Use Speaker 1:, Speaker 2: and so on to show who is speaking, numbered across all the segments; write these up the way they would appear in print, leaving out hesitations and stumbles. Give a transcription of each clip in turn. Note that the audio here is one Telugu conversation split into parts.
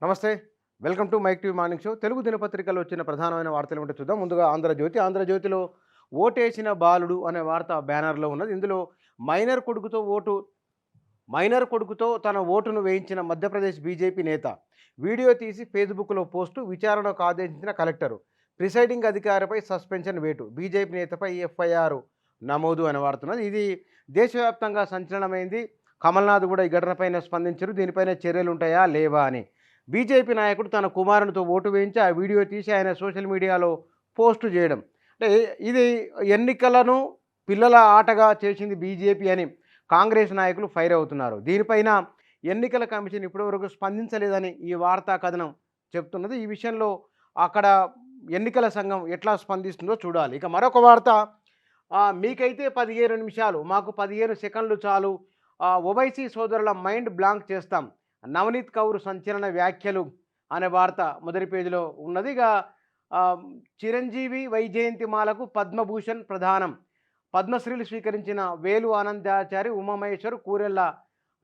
Speaker 1: నమస్తే. Welcome to Mic TV morning show. Telugu దినపత్రికల్లో వచ్చిన ప్రధానమైన వార్తలు ఏమిటో చూద్దాం. ముందుగా ఆంధ్రజ్యోతి. ఆంధ్రజ్యోతిలో ఓటేసిన బాలుడు అనే వార్త బ్యానర్‌లో ఉన్నది. ఇందులో మైనర్ కొడుకుతో ఓటు మైనర్ కొడుకుతో తన ఓటును వేయించిన మధ్యప్రదేశ్ బీజేపీ నేత. వీడియో తీసి ఫేస్‌బుక్‌లో పోస్టు. విచారణకు ఆదేశించిన కలెక్టరు. ప్రిసైడింగ్ అధికారిపై సస్పెన్షన్ వేటు. బీజేపీ నేతపై ఎఫ్ఐఆర్ నమోదు అని వాడుతున్నది. ఇది దేశవ్యాప్తంగా సంచలనమైంది. కమల్‌నాథ్ కూడా ఈ ఘటనపైన స్పందించారు. దీనిపైన చర్యలుంటాయా? లేవా? అని. బీజేపీ నాయకుడు తన కుమారునితో ఓటు వేయించి ఆ వీడియో తీసి ఆయన సోషల్ మీడియాలో పోస్ట్ చేయడం. అంటే ఇది ఎన్నికలను పిల్లల ఆటగా చేసింది బీజేపీ అని కాంగ్రెస్ నాయకులు ఫైర్ అవుతున్నారు. దీనిపైన ఎన్నికల కమిషన్ ఇప్పటివరకు స్పందించలేదని ఈ వార్తా కథనం చెప్తున్నది. ఈ విషయంలో అక్కడ ఎన్నికల సంఘం ఎట్లా స్పందిస్తుందో చూడాలి. ఇక మరొక వార్త, మీకైతే 15 నిమిషాలు, మాకు 15 సెకండ్లు చాలు, ఓవైసీ సోదరుల మైండ్ బ్లాంక్ చేస్తాం. నవనీత్ కౌర్ సంచలన వ్యాఖ్యలు అనే వార్త మొదటి పేజీలో ఉన్నది. ఇక చిరంజీవి వైజయంతిమాలకు పద్మభూషణ్ ప్రదానం. పద్మశ్రీలు స్వీకరించిన వేలు ఆనందాచారి, ఉమామహేశ్వర్, కూరెళ్ల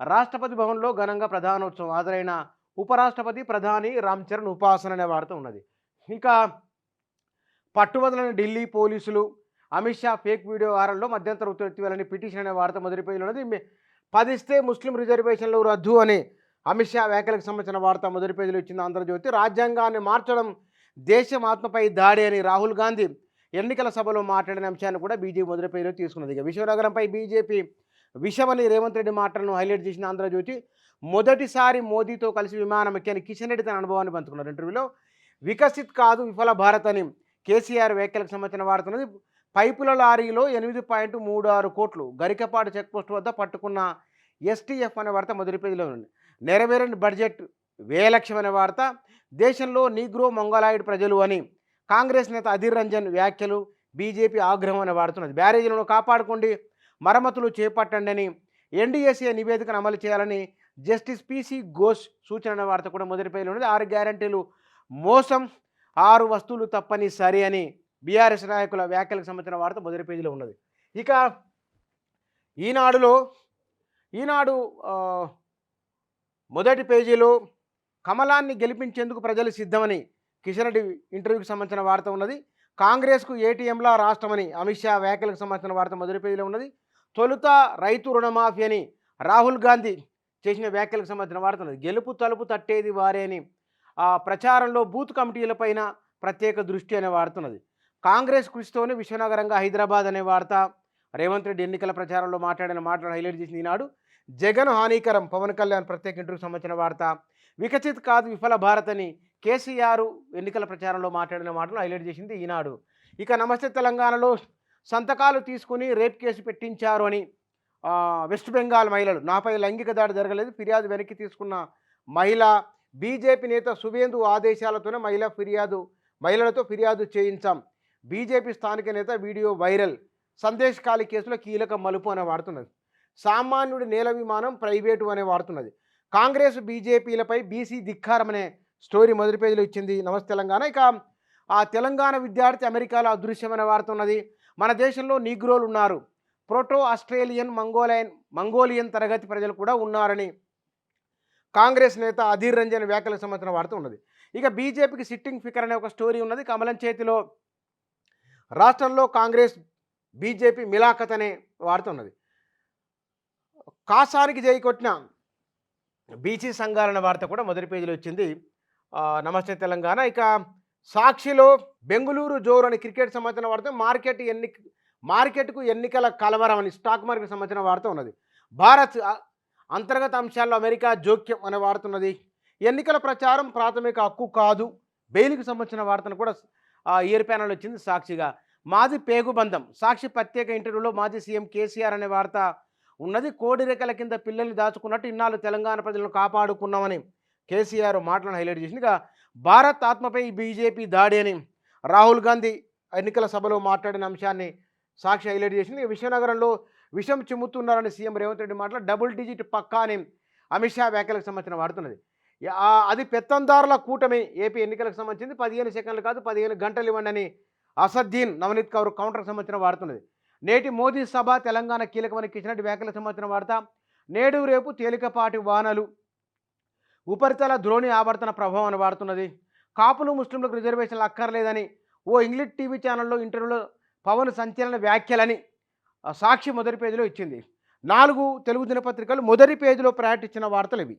Speaker 1: రాష్ట్రపతి భవన్లో ఘనంగా ప్రధానోత్సవం. హాజరైన ఉపరాష్ట్రపతి, ప్రధాని రామ్ చరణ్ ఉపాసన అనే వార్త ఉన్నది. ఇక పట్టువదలని ఢిల్లీ పోలీసులు. అమిత్ షా ఫేక్ వీడియో వారంలో మధ్యంతర ఉత్తర్వులు ఎత్తివేయాలని పిటిషన్ అనే వార్త మొదటి పేజీలో ఉన్నది. 10 ఇస్తే ముస్లిం రిజర్వేషన్లు రద్దు అని అమిత్ షా వ్యాఖ్యలకు సంబంధించిన వార్త మొదటి పేజీలో ఇచ్చింది ఆంధ్రజ్యోతి. రాజ్యాంగాన్ని మార్చడం దేశం ఆత్మపై దాడి అని రాహుల్ గాంధీ ఎన్నికల సభలో మాట్లాడిన అంశాన్ని కూడా బీజేపీ మొదటి పేజీలో తీసుకున్నది. ఇక విశ్వనగరంపై బీజేపీ విషమని రేవంత్ రెడ్డి మాటలను హైలైట్ చేసిన ఆంధ్రజ్యోతి. మొదటిసారి మోదీతో కలిసి విమానం ఎక్కిన కిషన్ రెడ్డి తన అనుభవాన్ని పంచుకున్నారు ఇంటర్వ్యూలో. వికసిత్ కాదు విఫల భారత్ అని కేసీఆర్ వ్యాఖ్యలకు సంబంధించిన వార్త ఉన్నది. పైపుల లారీలో 8.36 కోట్లు గరికపాడు చెక్పోస్ట్ వద్ద పట్టుకున్న ఎస్టీఎఫ్ అనే వార్త మొదటి పేజీలో ఉంది. నెరవేరని బడ్జెట్ వ్యయలక్ష్యం అనే వార్త. దేశంలో నీగ్రో మంగోలాయిడ్ ప్రజలు అని కాంగ్రెస్ నేత అధీర్ రంజన్ వ్యాఖ్యలు. బీజేపీ ఆగ్రహం అనే వాడుతున్నది. బ్యారేజీలను కాపాడుకోండి, మరమ్మతులు చేపట్టండి అని ఎన్డీఎస్ఏ నివేదికను అమలు చేయాలని జస్టిస్ పీసీ ఘోష్ సూచన అనే వార్త కూడా మొదటి పేజీలో ఉన్నది. 6 గ్యారంటీలు మోసం, 6 వస్తువులు తప్పని సరి అని బీఆర్ఎస్ నాయకుల వ్యాఖ్యలకు సంబంధించిన వార్త మొదటి పేజీలో ఉన్నది. ఇక ఈనాడు మొదటి పేజీలో కమలాన్ని గెలిపించేందుకు ప్రజలు సిద్ధమని కిషన్ రెడ్డి ఇంటర్వ్యూకి సంబంధించిన వార్త ఉన్నది. కాంగ్రెస్కు ఏటీఎంలా రాష్ట్రమని అమిత్ షా వ్యాఖ్యలకు సంబంధించిన వార్త మొదటి పేజీలో ఉన్నది. తొలుత రైతు రుణమాఫీ అని రాహుల్ గాంధీ చేసిన వ్యాఖ్యలకు సంబంధించిన వార్త ఉన్నది. గెలుపు తలుపు తట్టేది వారే అని ప్రచారంలో బూత్ కమిటీలపైన ప్రత్యేక దృష్టి అనే వార్త ఉన్నది. కాంగ్రెస్ కృషితోనే విశ్వనగరంగా హైదరాబాద్ అనే వార్త. రేవంత్ రెడ్డి ఎన్నికల ప్రచారంలో మాట్లాడిన మాటలు హైలైట్ చేసింది ఈనాడు. జగన్ హానికరం, పవన్ కళ్యాణ్ ప్రత్యేక ఇంటర్వ్యూకి సంబంధించిన వార్త. వికసిత్ కాదు విఫల భారత్ అని కేసీఆర్ ఎన్నికల ప్రచారంలో మాట్లాడిన మాటలు హైలైట్ చేసింది ఈనాడు. ఇక నమస్తే తెలంగాణలో సంతకాలు తీసుకుని రేప్ కేసు పెట్టించారు అని వెస్ట్ బెంగాల్ మహిళలు. నాపై లైంగిక దాడి జరగలేదు, ఫిర్యాదు వెనక్కి తీసుకున్న మహిళ. బీజేపీ నేత సువేందు ఆదేశాలతోనే మహిళలతో ఫిర్యాదు చేయించాం. బీజేపీ స్థానిక నేత వీడియో వైరల్. సందేశ్ ఖాళీ కేసులో కీలక మలుపు అనే వాడుతున్నది. సామాన్యుడి నేల విమానం ప్రైవేటు అనే వాడుతున్నది. కాంగ్రెస్ బీజేపీలపై బీసీ ధిక్కారం అనే స్టోరీ మొదటి పేజీలో ఇచ్చింది నమస్తే తెలంగాణ. ఇక ఆ తెలంగాణ విద్యార్థి అమెరికాలో అదృశ్యమైన వాడుతున్నది. మన దేశంలో నీగ్రోలు ఉన్నారు, ప్రోటో ఆస్ట్రేలియన్ మంగోలియన్ తరగతి ప్రజలు కూడా ఉన్నారని కాంగ్రెస్ నేత అధీర్ రంజన్ వ్యాఖ్యలకు సంబంధించిన వార్త ఉన్నది. ఇక బీజేపీకి సిట్టింగ్ ఫికర్ అనే ఒక స్టోరీ ఉన్నది. కమలం చేతిలో రాష్ట్రంలో కాంగ్రెస్ బీజేపీ మిలాఖత్ అనే వార్త ఉన్నది. కాసానికి జై కొట్టిన బీసీ సంఘాలన్న వార్త కూడా మొదటి పేజీలో వచ్చింది నమస్తే తెలంగాణ. ఇక సాక్షిలో బెంగుళూరు జోరు అని క్రికెట్ సంబంధించిన వార్త. మార్కెట్కు ఎన్నికల కలవరం అని స్టాక్ మార్కెట్ సంబంధించిన వార్త ఉన్నది. భారత్ అంతర్గత అంశాల్లో అమెరికా జోక్యం అనే వార్త ఉన్నది. ఎన్నికల ప్రచారం ప్రాథమిక హక్కు కాదు, బెయిల్కి సంబంధించిన వార్తను కూడా ఇయర్ ప్యానల్ వచ్చింది సాక్షిగా. మాజీ పేగుబంధం. సాక్షి ప్రత్యేక ఇంటర్వ్యూలో మాజీ సీఎం కేసీఆర్ అనే వార్త ఉన్నది. కోడిరెక్కల కింద పిల్లల్ని దాచుకున్నట్టు ఇన్నాళ్ళు తెలంగాణ ప్రజలను కాపాడుకున్నామని కేసీఆర్ మాటలను హైలైట్ చేసింది. ఇక భారత్ ఆత్మపై బీజేపీ దాడి అని రాహుల్ గాంధీ ఎన్నికల సభలో మాట్లాడిన అంశాన్ని సాక్షి హైలైట్ చేసింది. విశ్వనగరంలో విషం చిమ్ముతున్నారని సీఎం రేవంత్ రెడ్డి మాటలు. డబుల్ డిజిట్ పక్కా అని అమిత్ షా వ్యాఖ్యలకు సంబంధించిన వాడుతున్నది. అది పెత్తందారుల కూటమి. ఏపీ ఎన్నికలకు సంబంధించింది. 15 సెకండ్లు కాదు 15 గంటలు ఇవ్వండి అని అసద్దీన్ నవనీత్ కౌర్ కౌంటర్కి సంబంధించిన వాడుతున్నది. నేటి మోదీ సభ తెలంగాణ కీలకమని కిషన్ రెడ్డి వ్యాఖ్యలకు సంబంధించిన వార్త. నేడు రేపు తేలికపాటి వానలు, ఉపరితల ద్రోణి ఆవర్తన ప్రభావం అని వాడుతున్నది. కాపులు ముస్లింలకు రిజర్వేషన్లు అక్కర్లేదని ఓ ఇంగ్లీష్ టీవీ ఛానల్లో ఇంటర్వ్యూలో పవన్ సంచలన వ్యాఖ్యలని సాక్షి మొదటి పేజీలో ఇచ్చింది. 4 తెలుగు దినపత్రికలు మొదటి పేజీలో ప్రకటించిన వార్తలు ఇవి.